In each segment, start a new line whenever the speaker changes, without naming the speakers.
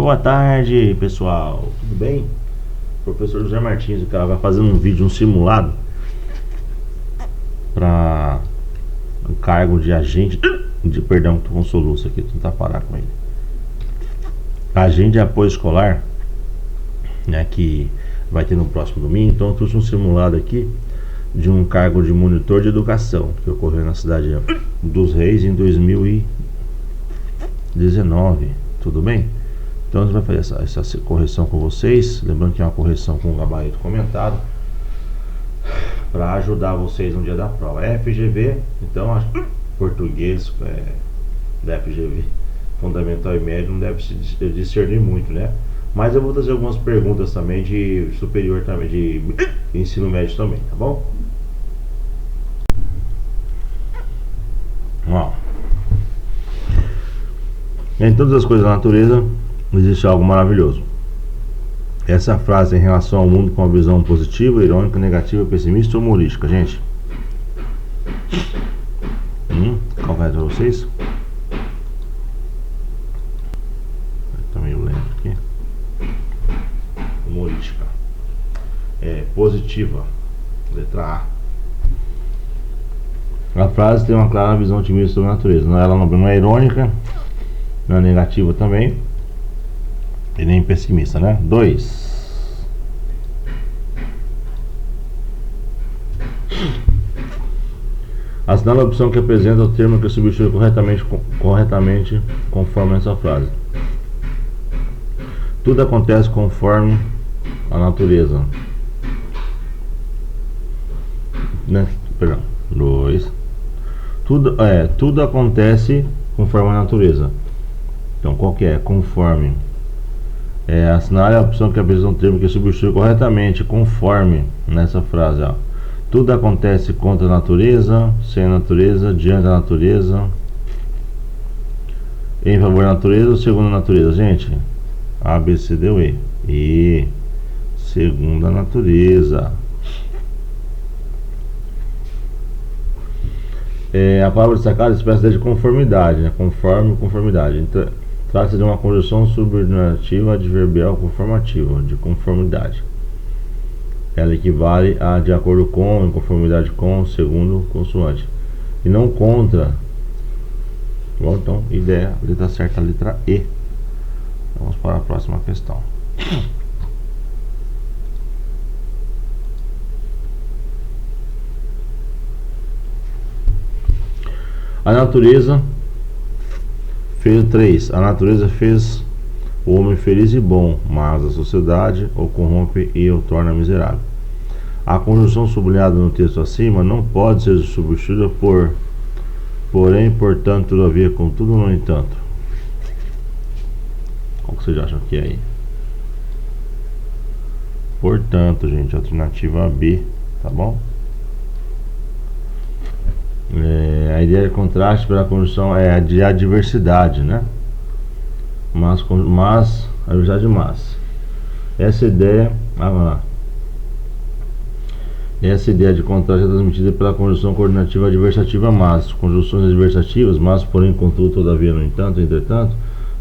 Boa tarde, pessoal. Tudo bem? Professor José Martins, o cara vai fazendo um vídeo, um simulado para um cargo de agente de, perdão, tô com soluço aqui, tentar parar com ele. Agente de apoio escolar, né, que vai ter no próximo domingo. Então eu trouxe um simulado aqui de um cargo de monitor de educação que ocorreu na cidade dos Reis em 2019. Tudo bem? Então a gente vai fazer essa correção com vocês, lembrando que é uma correção com gabarito comentado para ajudar vocês no dia da prova. FGV, então português da FGV fundamental e médio não deve se discernir muito, né? Mas eu vou trazer algumas perguntas também de superior, também de ensino médio também, tá bom? Ó, em todas as coisas da natureza existe algo maravilhoso. Essa frase em relação ao mundo com uma visão positiva, irônica, negativa, pessimista ou humorística, gente? Qual vai para vocês? Tá meio lento aqui. Humorística. Positiva. Letra A. A frase tem uma clara visão otimista sobre a natureza. Ela não é irônica, não é negativa também, e nem pessimista, né? 2. Assinale a opção que apresenta o termo que substitui corretamente conforme essa frase. Tudo acontece conforme a natureza. Né? Perdão. 2. Tudo acontece conforme a natureza. Então qual que é? Conforme. Assinale a opção que apresenta um termo que substitui corretamente conforme nessa frase, ó. Tudo acontece contra a natureza, sem a natureza, diante da natureza, em favor da natureza ou segundo a natureza, gente? A, B, C, D, U, E. E segundo a natureza. A palavra destacada é espécie de conformidade, né? Conforme, conformidade. Então, trata-se de uma conjunção subordinativa adverbial conformativa, de conformidade. Ela equivale a de acordo com, em conformidade com, segundo consoante. E não contra. Bom, então, ideia, letra certa, letra E. Vamos para a próxima questão. A natureza fez 3. A natureza fez o homem feliz e bom, mas a sociedade o corrompe e o torna miserável. A conjunção sublinhada no texto acima não pode ser substituída por porém, portanto, todavia, contudo, no entanto. Qual que vocês acham que é aí? Portanto, gente, alternativa B, tá bom? A ideia de contraste pela conjunção é a de adversidade, né? Mas a adversidade mas. Essa ideia de contraste é transmitida pela conjunção coordenativa adversativa mas. Conjunções adversativas, mas, porém, contudo, todavia, no entanto, entretanto,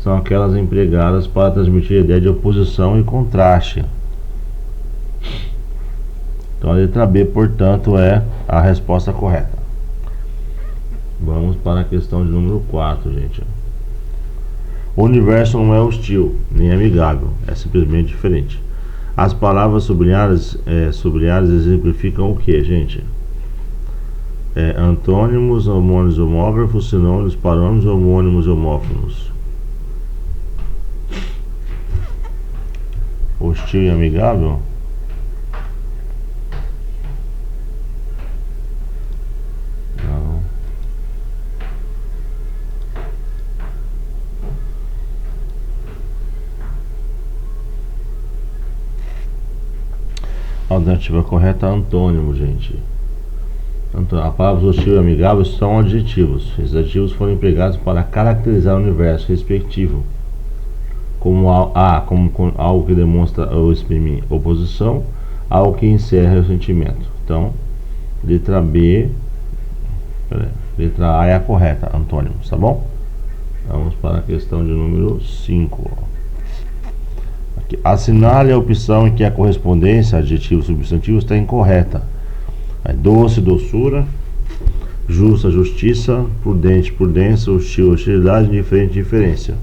são aquelas empregadas para transmitir a ideia de oposição e contraste. Então a letra B, portanto, é a resposta correta. Vamos para a questão de número 4, gente. O universo não é hostil, nem amigável, é simplesmente diferente. As palavras sublinhadas exemplificam o que, gente? Antônimos, homônimos, homógrafos, sinônimos, parônimos, homônimos, homófonos. Hostil e amigável? Não. A alternativa correta é antônimo, gente. A palavra hostil e amigável são adjetivos. Esses adjetivos foram empregados para caracterizar o universo respectivo, como algo que demonstra ou exprime oposição, algo que encerra o sentimento. Então, letra A é a correta, antônimos, tá bom? Vamos para a questão de número 5. Assinale a opção em que a correspondência adjetivo substantivo está incorreta. Doce, doçura. Justa, justiça. Prudente, prudência. Hostil, hostilidade. Indiferente, indiferença.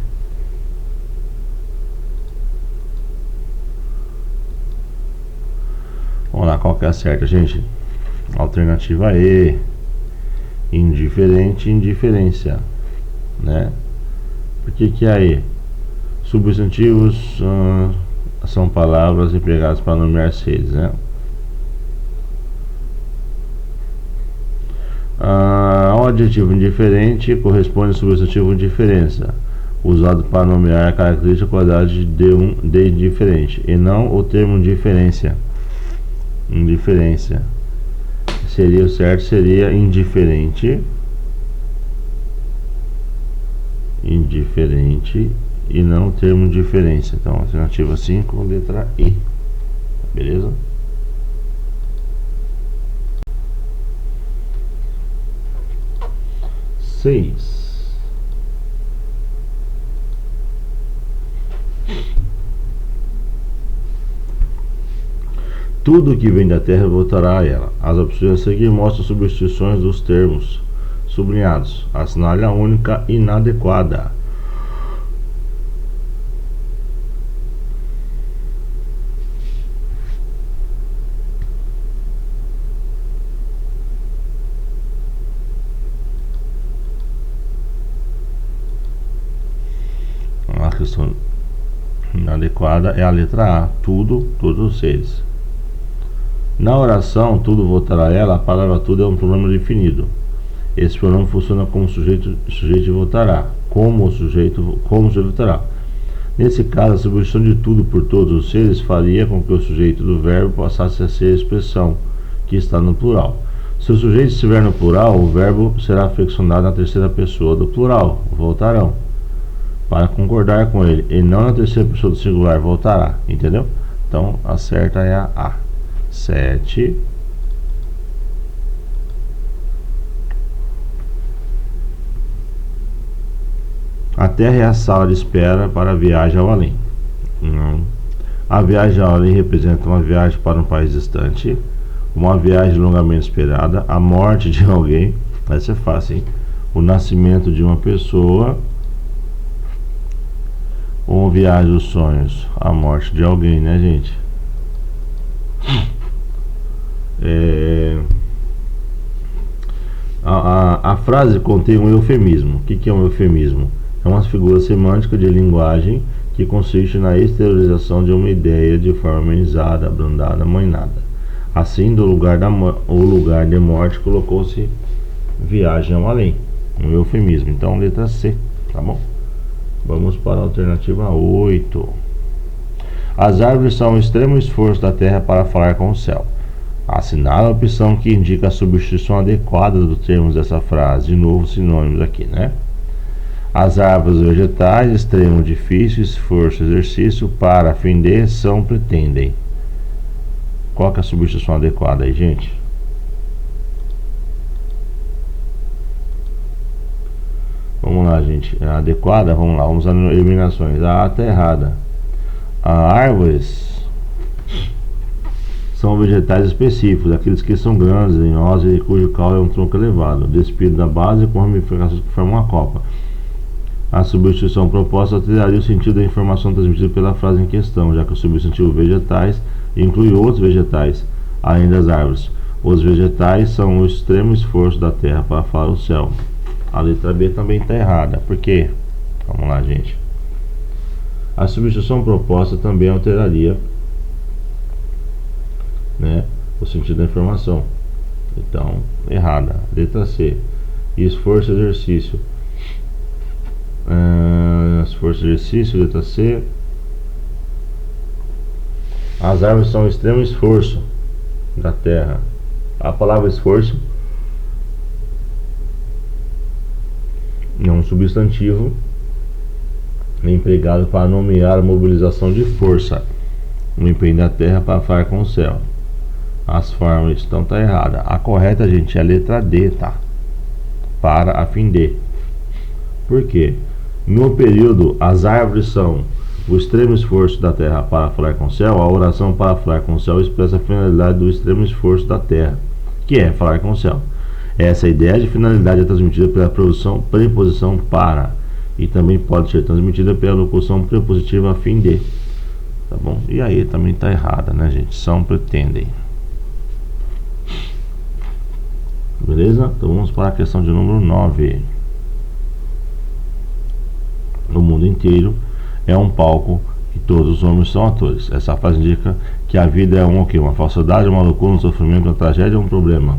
Vamos lá, qual que é a certa, gente? Alternativa E. Indiferente, indiferença, né? Por que é E? Substantivos são palavras empregadas para nomear seres, né? O adjetivo indiferente corresponde ao substantivo indiferença, usado para nomear a característica ou qualidade de indiferente, e não o termo indiferença. Indiferença. Seria o certo, seria indiferente. Indiferente e não o termo diferença. Então, alternativa 5, letra E. Beleza? Tudo que vem da terra voltará a ela. As opções a seguir mostram substituições dos termos sublinhados. Assinale a única inadequada. A questão inadequada é a letra A. Tudo, todos os seres. Na oração, tudo voltará a ela, a palavra tudo é um pronome definido. Esse pronome funciona como sujeito voltará. Como o sujeito voltará. Nesse caso, a substituição de tudo por todos os seres faria com que o sujeito do verbo passasse a ser a expressão que está no plural. Se o sujeito estiver no plural, o verbo será flexionado na terceira pessoa do plural, voltarão, para concordar com ele, e não na terceira pessoa do singular, voltará. Entendeu? Então, a certa é a A. 7. A Terra é a sala de espera para a viagem ao além. A viagem ao além representa uma viagem para um país distante, uma viagem longamente esperada, a morte de alguém, essa é fácil, hein? O nascimento de uma pessoa, ou viagem dos sonhos, a morte de alguém, né, gente? A frase contém um eufemismo. O que é um eufemismo? É uma figura semântica de linguagem que consiste na exteriorização de uma ideia de forma amenizada, abrandada, amoinada. Assim, o lugar de morte colocou-se viagem ao além. Um eufemismo. Então, letra C, tá bom? Vamos para a alternativa 8. As árvores são o extremo esforço da terra para falar com o céu. Assinale a opção que indica a substituição adequada dos termos dessa frase. De novo, sinônimos aqui, né? As árvores vegetais, extremo difícil, esforço, exercício, para, fim de, são, pretendem. Qual que é a substituição adequada aí, gente? Vamos lá, gente. A adequada, vamos lá, vamos às eliminações. A A está errada. As árvores são vegetais específicos, aqueles que são grandes, lenhosos e cujo caule é um tronco elevado, despido da base com ramificações que formam uma copa. A substituição proposta alteraria o sentido da informação transmitida pela frase em questão, já que o substantivo vegetais inclui outros vegetais, além das árvores. Os vegetais são o extremo esforço da terra para falar o céu. A letra B também está errada. Por quê? Vamos lá, gente. A substituição proposta também alteraria, né, o sentido da informação. Então, errada. Letra C. Esforço, exercício. Esforço, exercício. Letra C. As árvores são o extremo esforço da terra. A palavra esforço é um substantivo empregado para nomear a mobilização de força no empenho da terra para falar com o céu. As formas estão erradas. A correta, gente, é a letra D, tá? Para, a fim de. Por quê? No período, as árvores são o extremo esforço da terra para falar com o céu, a oração para falar com o céu expressa a finalidade do extremo esforço da terra, que é falar com o céu. Essa ideia de finalidade é transmitida pela preposição para, e também pode ser transmitida pela locução prepositiva a fim de. Tá bom? E aí também está errada, né, gente? São, pretendem. Beleza? Então vamos para a questão de número 9. No mundo inteiro é um palco e todos os homens são atores. Essa frase indica que a vida é o quê? Uma falsidade, uma loucura, um sofrimento, uma tragédia ou um problema?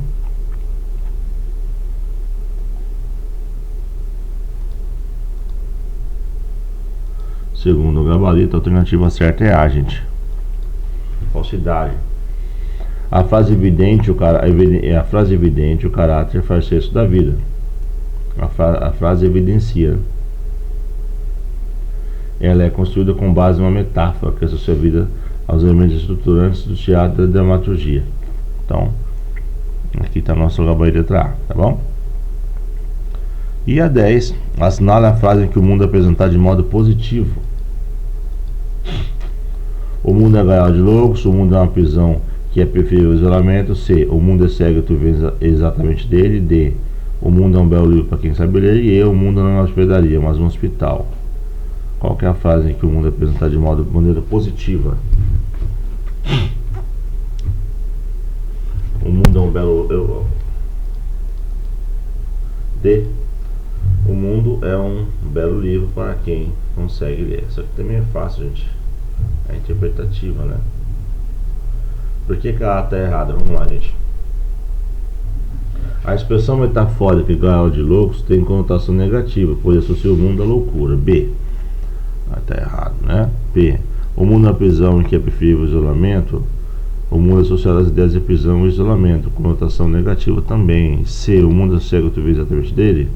Segundo o gabarito, a alternativa certa é A, gente. Falsidade. A frase evidente, o caráter farsesco da vida. A frase evidencia. Ela é construída com base em uma metáfora que associa a vida aos elementos estruturantes do teatro e da dramaturgia. Então, aqui está nosso gabarito letra A, tá bom? E a 10, assinale a frase em que o mundo é apresentado de modo positivo. O mundo é gaiola de loucos, o mundo é uma prisão que é preferível ao isolamento. C, o mundo é cego e tu vês exatamente dele. D, o mundo é um belo livro para quem sabe ler. E E, o mundo não é uma hospedaria, mas um hospital. Qual que é a frase em que o mundo é apresentado de maneira positiva? O mundo é um belo... D, o mundo é um belo livro para quem consegue ler. Isso aqui também é fácil, gente. É interpretativa, né? Por que a A está errada? Vamos lá, gente. A expressão metafórica gaiola de loucos tem conotação negativa, pois associa o mundo à loucura. B, está errado, né? P, o mundo é uma prisão em que é preferível o isolamento. O mundo é associado às ideias de prisão e isolamento, conotação negativa também. C, o mundo é cego, tu vês exatamente dele.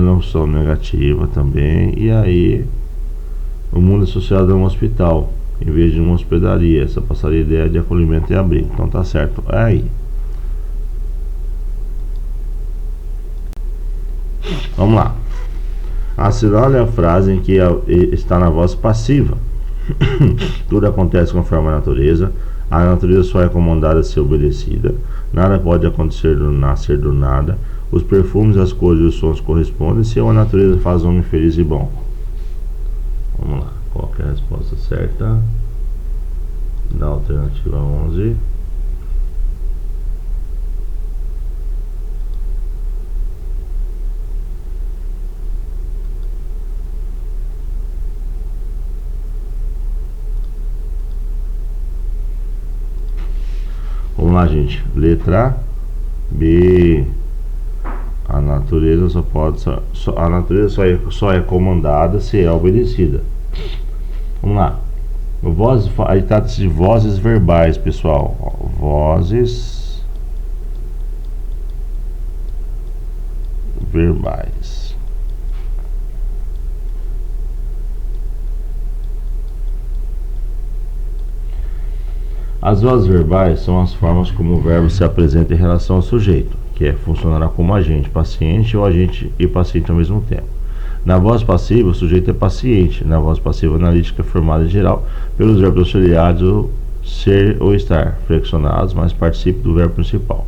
Não são negativa também. E aí, o mundo é associado a um hospital em vez de uma hospedaria. Essa passaria a ideia de acolhimento e abrigo. Então tá certo. É aí. Vamos lá. Assinale a frase em que está na voz passiva. Tudo acontece conforme a natureza. A natureza só é comandada a ser obedecida. Nada pode acontecer do nascer do nada. Os perfumes, as cores e os sons correspondem. Se a natureza faz o homem feliz e bom. Vamos lá. Qual que é a resposta certa? Da alternativa 11. Vamos lá, gente. Letra B. A natureza só é comandada se é obedecida. Vamos lá. Aí trata-se de vozes verbais, pessoal. Vozes verbais. As vozes verbais são as formas como o verbo se apresenta em relação ao sujeito, que funcionará como agente, paciente ou agente e paciente ao mesmo tempo. Na voz passiva, o sujeito é paciente. Na voz passiva analítica, formada em geral pelos verbos auxiliares o ser ou estar, flexionados, mas participe do verbo principal.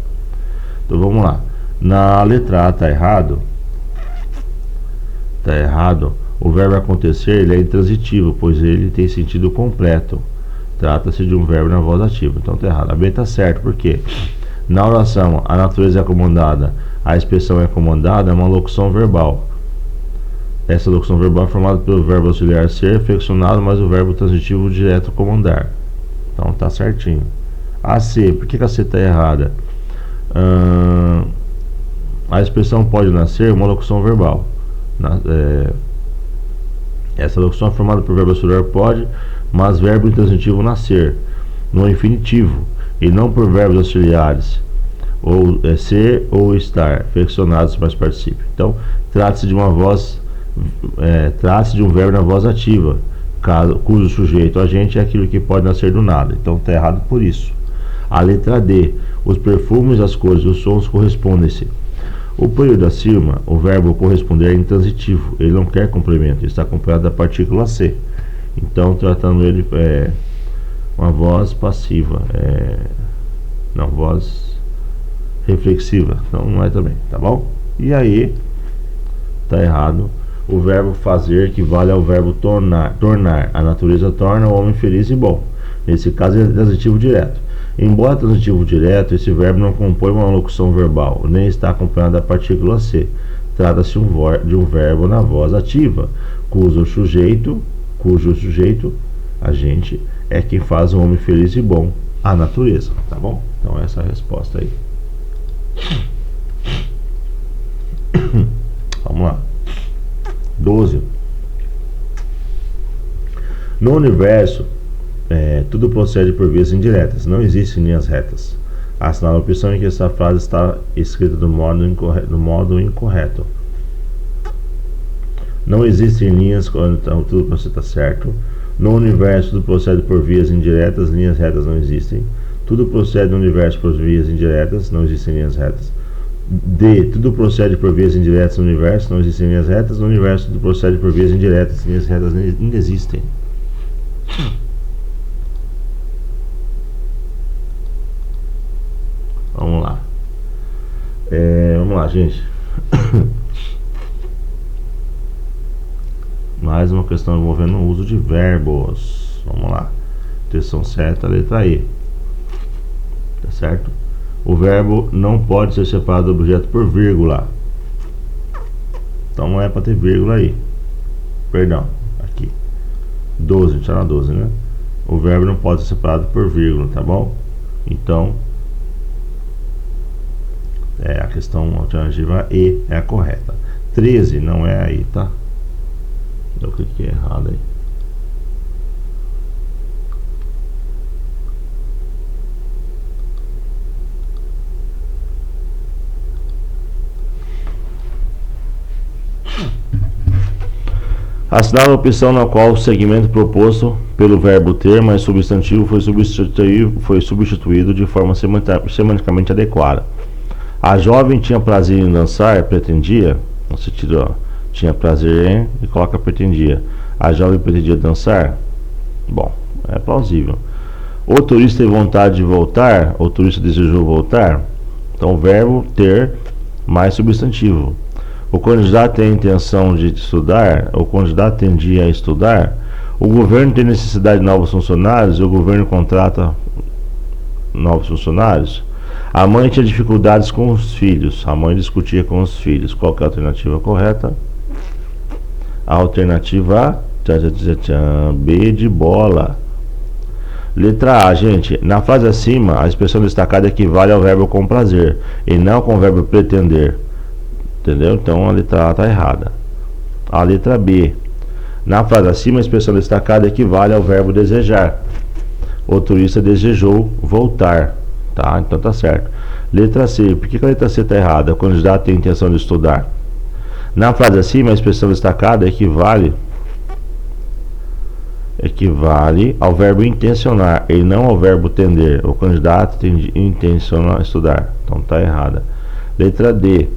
Então vamos lá. Na letra A está errado. Está errado. O verbo acontecer ele é intransitivo, pois ele tem sentido completo. Trata-se de um verbo na voz ativa. Então está errado. A B está certo, porque na oração a natureza é comandada, a expressão é comandada, é uma locução verbal. Essa locução verbal é formada pelo verbo auxiliar ser, flexionado, mais o verbo transitivo direto comandar. Então está certinho. A C, por que a C está errada? A expressão pode nascer uma locução verbal. Essa locução é formada por verbo auxiliar pode, mas verbo intransitivo nascer, no infinitivo, e não por verbos auxiliares, ou ser ou estar, flexionados mais participe. Então, trata-se de uma voz, trata-se de um verbo na voz ativa, cujo sujeito agente é aquilo que pode nascer do nada. Então, está errado por isso. A letra D, os perfumes, as cores e os sons correspondem-se. O período acima, o verbo corresponder é intransitivo, ele não quer complemento, está acompanhado da partícula C. Então, tratando ele uma voz passiva, não, voz reflexiva, então não é também, tá bom? E aí, tá errado. O verbo fazer equivale ao verbo tornar. A natureza torna o homem feliz e bom. Nesse caso é transitivo direto. Embora transitivo direto, esse verbo não compõe uma locução verbal, nem está acompanhado da partícula se. Trata-se de um verbo na voz ativa, cujo sujeito, agente, é quem faz o homem feliz e bom, a natureza, tá bom? Então essa é a resposta aí. Vamos lá. 12. No universo, tudo procede por vias indiretas, não existem linhas retas. Assinala a opção em que essa frase está escrita do modo incorreto. Não existem linhas, então tudo você está certo. No universo, tudo procede por vias indiretas, linhas retas não existem. Tudo procede no universo por vias indiretas, não existem linhas retas. D. Tudo procede por vias indiretas no universo, não existem linhas retas. No universo, tudo procede por vias indiretas, linhas retas não existem. Vamos lá. Vamos lá, gente. Mais uma questão envolvendo o uso de verbos. Vamos lá. Intenção certa, letra E. Tá certo? O verbo não pode ser separado do objeto por vírgula. Então não é para ter vírgula aí. Perdão, aqui. 12, a gente está na 12, né? O verbo não pode ser separado por vírgula, tá bom? Então, a questão alternativa E é a correta. 13 não é aí, tá? Eu cliquei errado aí. Assinala a opção na qual o segmento proposto pelo verbo ter mais substantivo foi substituído de forma semanticamente adequada. A jovem tinha prazer em dançar, pretendia. Você tira, tinha prazer em e coloca pretendia. A jovem pretendia dançar? Bom, é plausível. O turista teve vontade de voltar, o turista desejou voltar. Então, verbo ter mais substantivo. O candidato tem a intenção de estudar, o candidato tendia a estudar. O governo tem necessidade de novos funcionários, o governo contrata novos funcionários. A mãe tinha dificuldades com os filhos, a mãe discutia com os filhos. Qual que é a alternativa correta? A alternativa B de bola. Letra A, gente. Na frase acima, a expressão destacada equivale ao verbo com prazer e não com o verbo pretender. Entendeu? Então a letra A está errada. A letra B. Na frase acima, a expressão destacada equivale ao verbo desejar. O turista desejou voltar. Tá? Então tá certo. Letra C. Por que a letra C está errada? O candidato tem a intenção de estudar. Na frase acima, a expressão destacada equivale ao verbo intencionar e não ao verbo tender. O candidato tem intenção de estudar. Então tá errada. Letra D.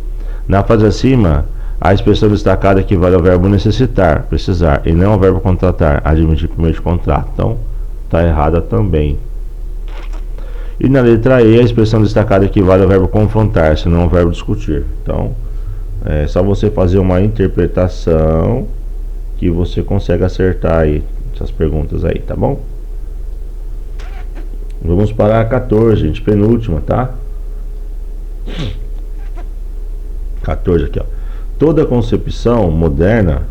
Na frase acima, a expressão destacada equivale ao verbo necessitar, precisar, e não ao verbo contratar, admitir por meio de contrato. Então, está errada também. E na letra E, a expressão destacada equivale ao verbo confrontar-se, não ao verbo discutir. Então, é só você fazer uma interpretação que você consegue acertar aí essas perguntas aí, tá bom? Vamos para a 14, gente, penúltima, tá? 14 aqui, ó. Toda concepção moderna,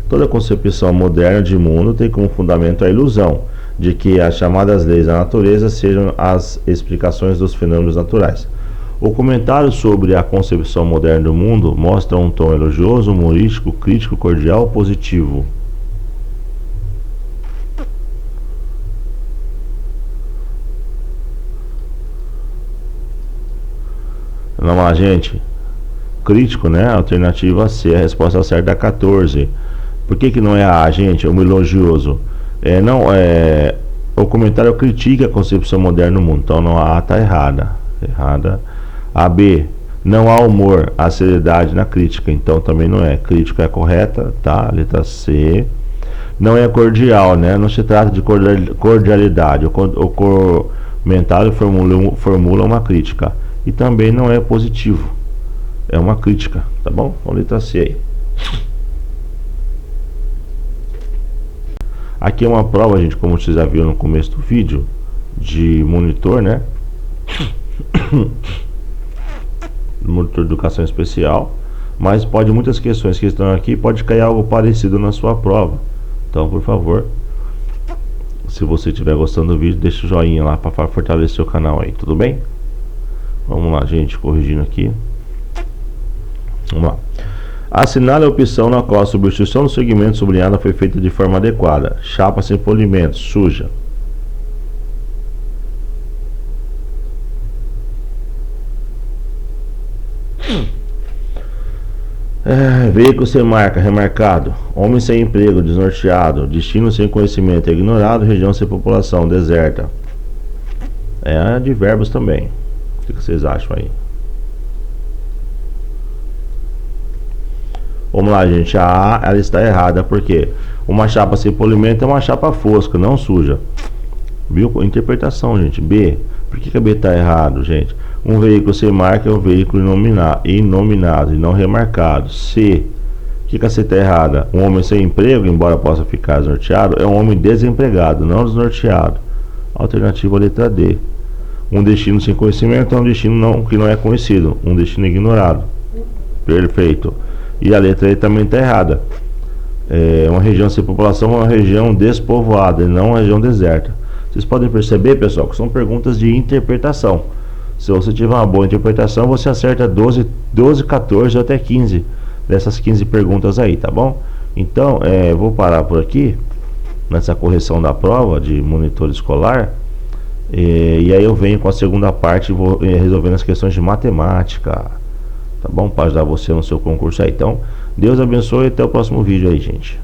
toda concepção moderna de mundo tem como fundamento a ilusão de que as chamadas leis da natureza sejam as explicações dos fenômenos naturais. O comentário sobre a concepção moderna do mundo mostra um tom elogioso, humorístico, crítico, cordial ou positivo. Vamos lá, gente. Crítico, né? Alternativa C, a resposta certa é 14. Por que não é a gente? É um elogioso. O comentário critica a concepção moderna do mundo. Então, a A está errada. A B. Não há humor, há seriedade na crítica, então também não é. Crítica é correta, tá? Letra C. Não é cordial, né? Não se trata de cordialidade. O comentário formula uma crítica. E também não é positivo. É uma crítica, tá bom? Então, letra C aí. Aqui é uma prova, gente, como vocês já viram no começo do vídeo, de monitor, né? Monitor de educação especial. Mas pode, muitas questões que estão aqui, pode cair algo parecido na sua prova. Então, por favor, se você estiver gostando do vídeo, deixa o joinha lá para fortalecer o canal aí, tudo bem? Vamos lá, gente, corrigindo aqui. Vamos lá. Assinale a opção na qual a substituição do segmento sublinhado foi feita de forma adequada. Chapa sem polimento, suja. Veículo sem marca, remarcado. Homem sem emprego, desnorteado. Destino sem conhecimento, ignorado. Região sem população, deserta. É de verbos também. O que vocês acham aí? Vamos lá, gente. A ela está errada, porque uma chapa sem polimento é uma chapa fosca, não suja. Viu? Interpretação, gente. B. Por que a B está errado, gente? Um veículo sem marca é um veículo inominado e não remarcado. C. O que a C está errada? Um homem sem emprego, embora possa ficar desnorteado, é um homem desempregado, não desnorteado. Alternativa, letra D. Um destino sem conhecimento é um destino que não é conhecido, um destino ignorado. Perfeito. E a letra E também está errada. Uma região sem população é uma região despovoada e não uma região deserta. Vocês podem perceber, pessoal, que são perguntas de interpretação. Se você tiver uma boa interpretação, você acerta 12, 14 ou até 15 dessas 15 perguntas aí, tá bom? Então, vou parar por aqui nessa correção da prova de monitor escolar. E aí eu venho com a segunda parte e vou resolvendo as questões de matemática, tá bom? Para ajudar você no seu concurso aí. Então, Deus abençoe e até o próximo vídeo aí, gente.